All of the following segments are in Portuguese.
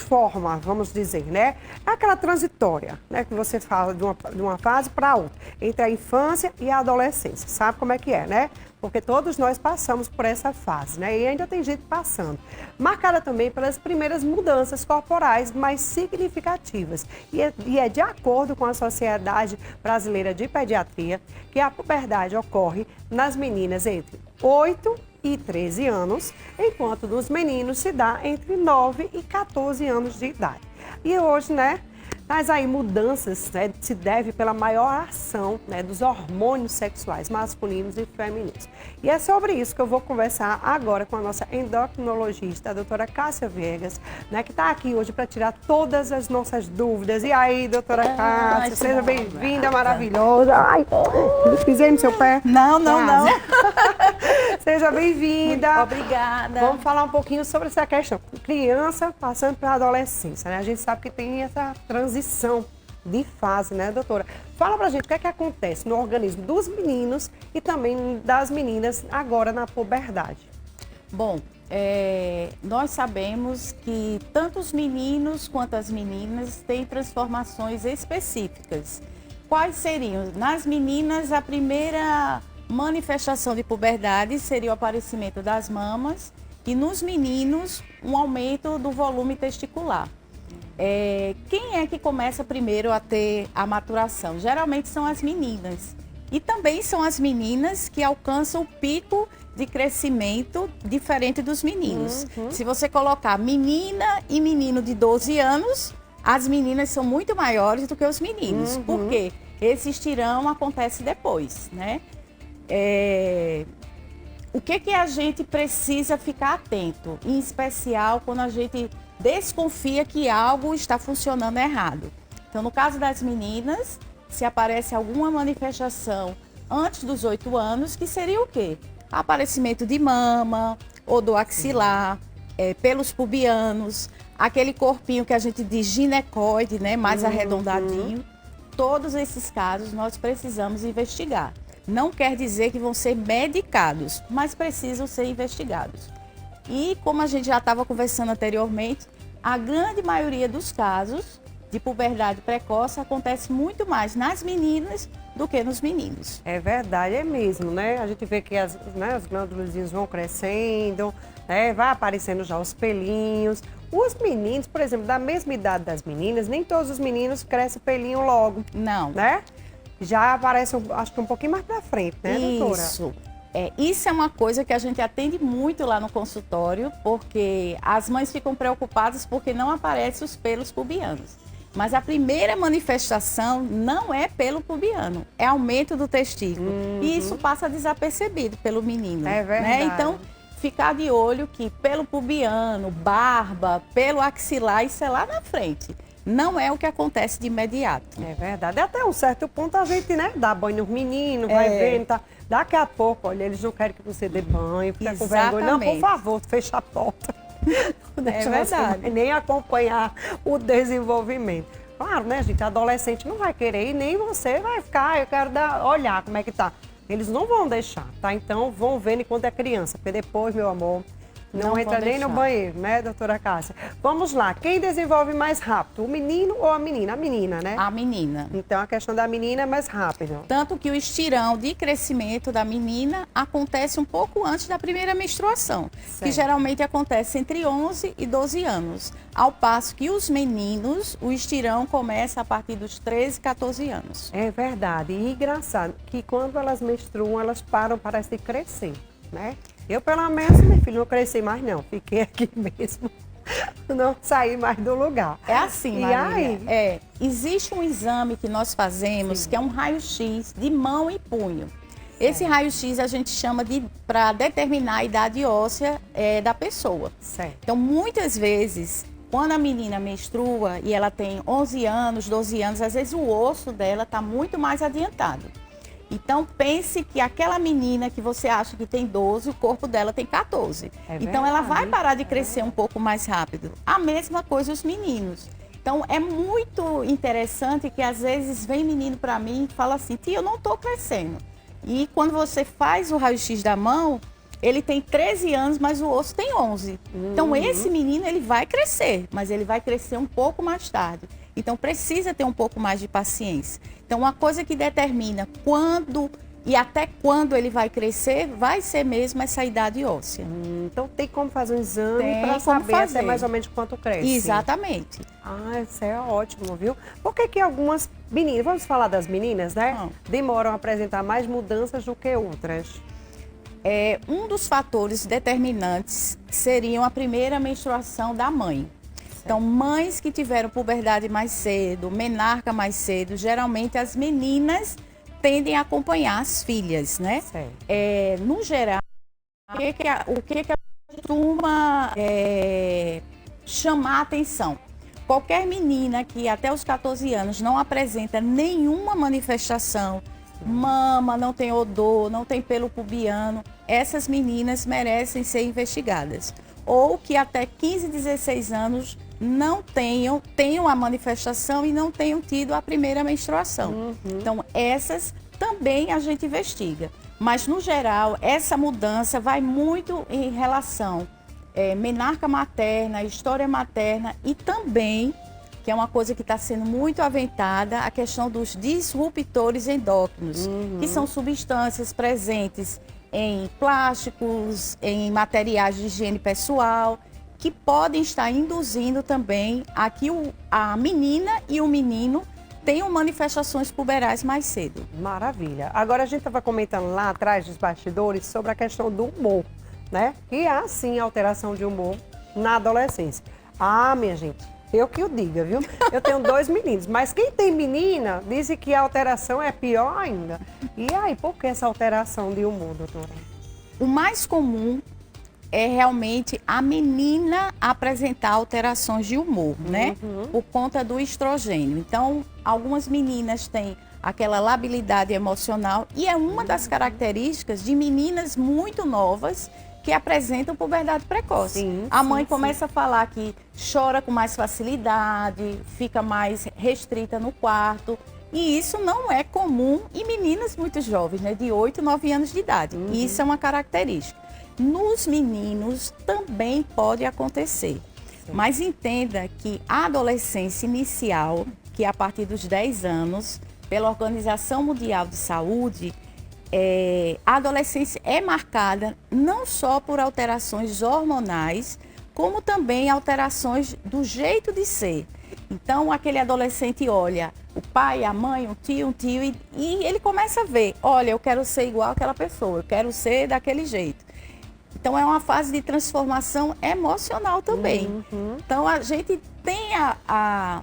transforma, vamos dizer, né? É aquela transitória, né? Que você fala de uma fase para outra, entre a infância e a adolescência. Sabe como é que é, né? Porque todos nós passamos por essa fase, né? E ainda tem gente passando. Marcada também pelas primeiras mudanças corporais mais significativas. E é de acordo com a Sociedade Brasileira de Pediatria que a puberdade ocorre nas meninas entre 8 e 13 anos, enquanto nos meninos se dá entre 9 e 14 anos de idade. E hoje, né, mas aí mudanças, né, se deve pela maior ação, né, dos hormônios sexuais masculinos e femininos. E é sobre isso que eu vou conversar agora com a nossa endocrinologista, a doutora Cássia Viegas, né, que está aqui hoje para tirar todas as nossas dúvidas. E aí, doutora Cássia, seja bem-vinda, maravilhosa. Ai, pisei no seu pé? Não. Seja bem-vinda. Obrigada. Vamos falar um pouquinho sobre essa questão. Criança passando pela adolescência, né? A gente sabe que tem essa transição de fase, né, doutora? Fala pra gente o que é que acontece no organismo dos meninos e também das meninas agora na puberdade. Bom, nós sabemos que tanto os meninos quanto as meninas têm transformações específicas. Quais seriam? Nas meninas, a primeira manifestação de puberdade seria o aparecimento das mamas e nos meninos, um aumento do volume testicular. Quem é que começa primeiro a ter a maturação? Geralmente são as meninas. E também são as meninas que alcançam o pico de crescimento diferente dos meninos. Se você colocar menina e menino de 12 anos, as meninas são muito maiores do que os meninos. Por quê? Esse estirão acontece depois, né? O que a gente precisa ficar atento, em especial quando a gente desconfia que algo está funcionando errado. Então, no caso das meninas, se aparece alguma manifestação antes dos 8 anos, que seria o quê? Aparecimento de mama, ou do axilar, pelos pubianos, aquele corpinho que a gente diz ginecoide, né, mais arredondadinho. Todos esses casos nós precisamos investigar. Não quer dizer que vão ser medicados, mas precisam ser investigados. E como a gente já estava conversando anteriormente, a grande maioria dos casos de puberdade precoce acontece muito mais nas meninas do que nos meninos. É verdade, é mesmo, né? A gente vê que as glândulas vão crescendo, né? Vai aparecendo já os pelinhos. Os meninos, por exemplo, da mesma idade das meninas, nem todos os meninos crescem pelinho logo. Não. Né? Já aparece, acho que um pouquinho mais pra frente, né, doutora? Isso é uma coisa que a gente atende muito lá no consultório, porque as mães ficam preocupadas porque não aparecem os pelos pubianos. Mas a primeira manifestação não é pelo pubiano, é aumento do testículo. E isso passa desapercebido pelo menino. É verdade. Né? Então, ficar de olho que pelo pubiano, barba, pelo axilar, isso é lá na frente. Não é o que acontece de imediato. É verdade. Até um certo ponto a gente, né, dá banho nos meninos, vai vendo, tá? Daqui a pouco, olha, eles não querem que você dê banho, fica com vergonha. Não, por favor, fecha a porta. Não deixa você nem acompanhar o desenvolvimento. Claro, né, gente? Adolescente não vai querer e nem você vai ficar, eu quero olhar como é que tá. Eles não vão deixar, tá? Então, vão vendo enquanto é criança, porque depois, meu amor, não entra nem no banheiro, né, doutora Cássia? Vamos lá, quem desenvolve mais rápido, o menino ou a menina? A menina, né? A menina. Então, a questão da menina é mais rápida. Tanto que o estirão de crescimento da menina acontece um pouco antes da primeira menstruação, que geralmente acontece entre 11 e 12 anos. Ao passo que os meninos, o estirão começa a partir dos 13, 14 anos. É verdade. E engraçado que quando elas menstruam, elas param, parece, de crescer, né? Eu, pelo menos, meu filho, não cresci mais, não. Fiquei aqui mesmo. Não saí mais do lugar. É assim, Marília. E aí? Existe um exame que nós fazemos, que é um raio-x de mão e punho. Esse raio-x a gente chama para determinar a idade óssea da pessoa. Certo. Então, muitas vezes, quando a menina menstrua e ela tem 11 anos, 12 anos, às vezes o osso dela está muito mais adiantado. Então, pense que aquela menina que você acha que tem 12, o corpo dela tem 14. Então, ela vai parar de crescer um pouco mais rápido. A mesma coisa os meninos. Então, é muito interessante que, às vezes, vem menino para mim e fala assim, tia, eu não estou crescendo. E quando você faz o raio-x da mão, ele tem 13 anos, mas o osso tem 11. Então, esse menino, ele vai crescer, mas ele vai crescer um pouco mais tarde. Então, precisa ter um pouco mais de paciência. Então, uma coisa que determina quando e até quando ele vai crescer, vai ser mesmo essa idade óssea. Então, tem como fazer um exame Tem para como saber fazer. até mais ou menos quanto cresce. Exatamente. Ah, isso é ótimo, viu? Por que que algumas meninas, vamos falar das meninas, né? Demoram a apresentar mais mudanças do que outras? Um dos fatores determinantes seriam a primeira menstruação da mãe. Então, mães que tiveram puberdade mais cedo, menarca mais cedo, geralmente as meninas tendem a acompanhar as filhas, né? No geral, o que costuma chamar a atenção? Qualquer menina que até os 14 anos não apresenta nenhuma manifestação, mama, não tem odor, não tem pelo pubiano, essas meninas merecem ser investigadas. Ou que até 15, 16 anos não tenham a manifestação e não tenham tido a primeira menstruação. Então, essas também a gente investiga. Mas, no geral, essa mudança vai muito em relação menarca materna, história materna e também, que é uma coisa que está sendo muito aventada, a questão dos disruptores endócrinos, que são substâncias presentes em plásticos, em materiais de higiene pessoal, que podem estar induzindo também a que a menina e o menino tenham manifestações puberais mais cedo. Maravilha. Agora, a gente estava comentando lá atrás dos bastidores sobre a questão do humor, né? E há, sim, alteração de humor na adolescência. Ah, minha gente, eu que o diga, viu? Eu tenho 2 meninos, mas quem tem menina diz que a alteração é pior ainda. E aí, por que essa alteração de humor, doutora? O mais comum é realmente a menina apresentar alterações de humor, né? Por conta do estrogênio. Então, algumas meninas têm aquela labilidade emocional e é uma das características de meninas muito novas que apresentam puberdade precoce. A mãe começa a falar que chora com mais facilidade, fica mais restrita no quarto. E isso não é comum em meninas muito jovens, né? De 8, 9 anos de idade. Isso é uma característica. Nos meninos também pode acontecer. Mas entenda que a adolescência inicial, que é a partir dos 10 anos, pela Organização Mundial de Saúde, a adolescência é marcada não só por alterações hormonais, como também alterações do jeito de ser. Então, aquele adolescente olha o pai, a mãe, um tio, e ele começa a ver, olha, eu quero ser igual àquela pessoa, eu quero ser daquele jeito. Então, é uma fase de transformação emocional também. Então, a gente tem a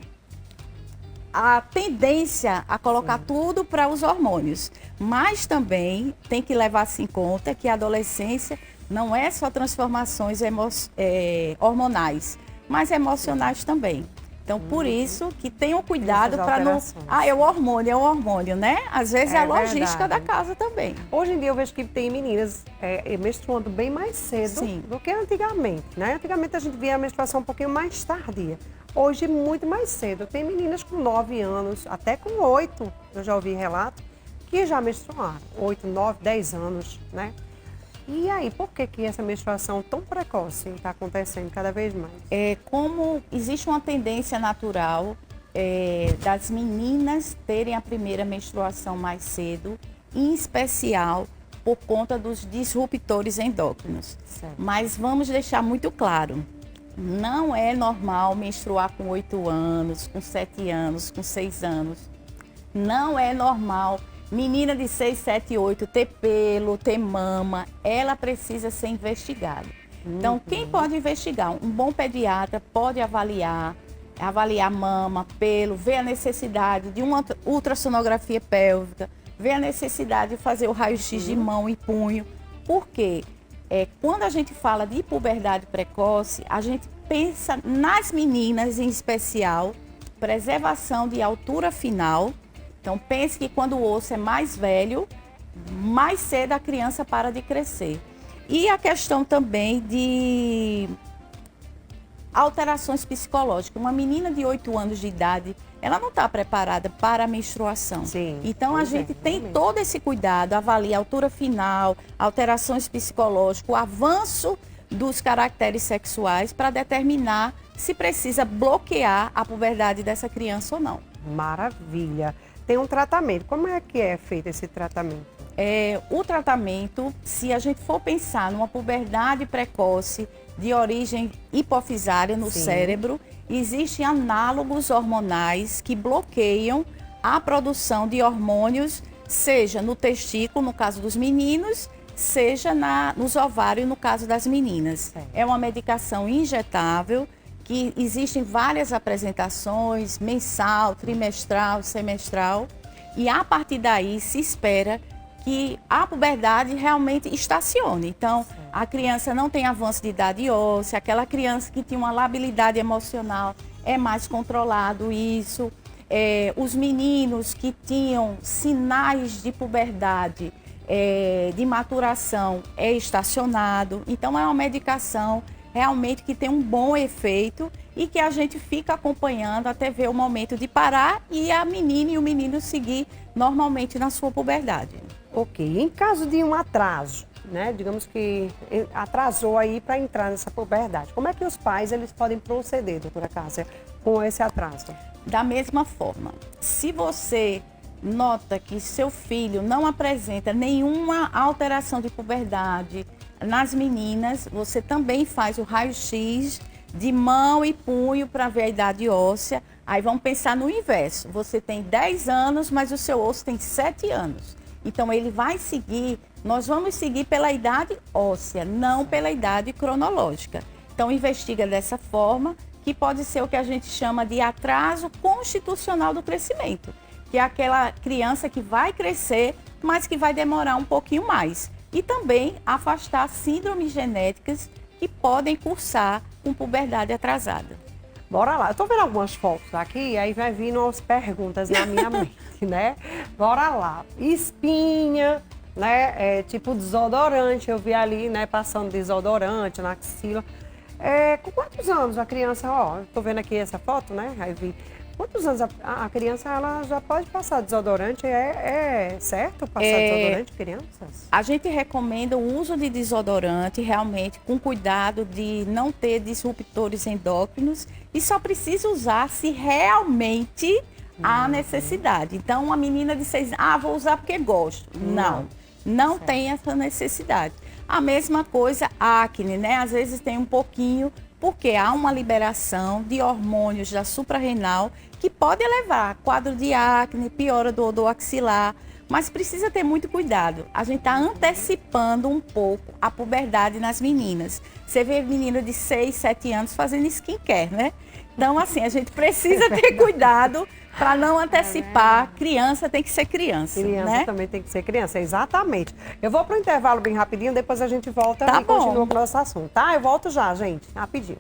tendência a colocar tudo para os hormônios. Mas também tem que levar-se em conta que a adolescência não é só transformações hormonais, mas emocionais também. Então, por isso que tenham cuidado para não... é o hormônio, né? Às vezes é a logística da casa também. Hoje em dia eu vejo que tem meninas menstruando bem mais cedo do que antigamente, né? Antigamente a gente via a menstruação um pouquinho mais tardia. Hoje, muito mais cedo. Tem meninas com 9 anos, até com 8, eu já ouvi relato, que já menstruaram. 8, 9, 10 anos, né? E aí, por que essa menstruação tão precoce está acontecendo cada vez mais? Como existe uma tendência natural das meninas terem a primeira menstruação mais cedo, em especial por conta dos disruptores endócrinos. Mas vamos deixar muito claro, não é normal menstruar com 8 anos, com 7 anos, com 6 anos. Não é normal menina de 6, 7, 8 ter pelo, ter mama, ela precisa ser investigada. Então, quem pode investigar? Um bom pediatra pode avaliar mama, pelo, ver a necessidade de uma ultrassonografia pélvica, ver a necessidade de fazer o raio-x de mão e punho. Por quê? Quando a gente fala de puberdade precoce, a gente pensa nas meninas em especial, preservação de altura final. Então, pense que quando o osso é mais velho, mais cedo a criança para de crescer. E a questão também alterações psicológicas. Uma menina de 8 anos de idade, ela não está preparada para a menstruação. Sim, então, a gente tem todo esse cuidado, avalia a altura final, alterações psicológicas, o avanço dos caracteres sexuais para determinar se precisa bloquear a puberdade dessa criança ou não. Maravilha. Tem um tratamento. Como é que é feito esse tratamento? O tratamento, se a gente for pensar numa puberdade precoce de origem hipofisária no cérebro, existem análogos hormonais que bloqueiam a produção de hormônios, seja no testículo, no caso dos meninos, seja nos ovários, no caso das meninas. É uma medicação injetável, que existem várias apresentações, mensal, trimestral, semestral, e a partir daí se espera que a puberdade realmente estacione. Então, a criança não tem avanço de idade óssea, aquela criança que tinha uma labilidade emocional é mais controlado isso. Os meninos que tinham sinais de puberdade, de maturação, é estacionado. Então, é uma medicação realmente que tem um bom efeito e que a gente fica acompanhando até ver o momento de parar e a menina e o menino seguir normalmente na sua puberdade. Ok. Em caso de um atraso, né? Digamos que atrasou aí para entrar nessa puberdade. Como é que os pais eles podem proceder, doutora Cássia, com esse atraso? Da mesma forma, se você nota que seu filho não apresenta nenhuma alteração de puberdade nas meninas, você também faz o raio-x de mão e punho para ver a idade óssea. Aí vamos pensar no inverso. Você tem 10 anos, mas o seu osso tem 7 anos. Então, ele vai seguir, nós vamos seguir pela idade óssea, não pela idade cronológica. Então, investiga dessa forma, que pode ser o que a gente chama de atraso constitucional do crescimento, que é aquela criança que vai crescer, mas que vai demorar um pouquinho mais. E também afastar síndromes genéticas que podem cursar com puberdade atrasada. Bora lá. Eu tô vendo algumas fotos aqui, aí vai vindo umas perguntas na minha mente, né? Bora lá. Espinha, né? Tipo desodorante, eu vi ali, né? Passando desodorante na axila. Com quantos anos a criança, ó, eu tô vendo aqui essa foto, né? Aí vi. Quantos anos a criança ela já pode passar desodorante? É certo passar desodorante crianças? A gente recomenda o uso de desodorante realmente com cuidado de não ter disruptores endócrinos e só precisa usar se realmente há necessidade. Então, uma menina de 6 anos, vou usar porque gosto. Não tem essa necessidade. A mesma coisa, acne, né? Às vezes tem um pouquinho, porque há uma liberação de hormônios da suprarrenal que pode levar a quadro de acne, piora do odor axilar, mas precisa ter muito cuidado. A gente está antecipando um pouco a puberdade nas meninas. Você vê menina de 6, 7 anos fazendo skincare, né? Então, assim, a gente precisa ter cuidado para não antecipar. Criança tem que ser criança, né? Também tem que ser criança, exatamente. Eu vou para o intervalo bem rapidinho, depois a gente volta Tá e bom. continua com o nosso assunto, tá? Eu volto já, gente, rapidinho.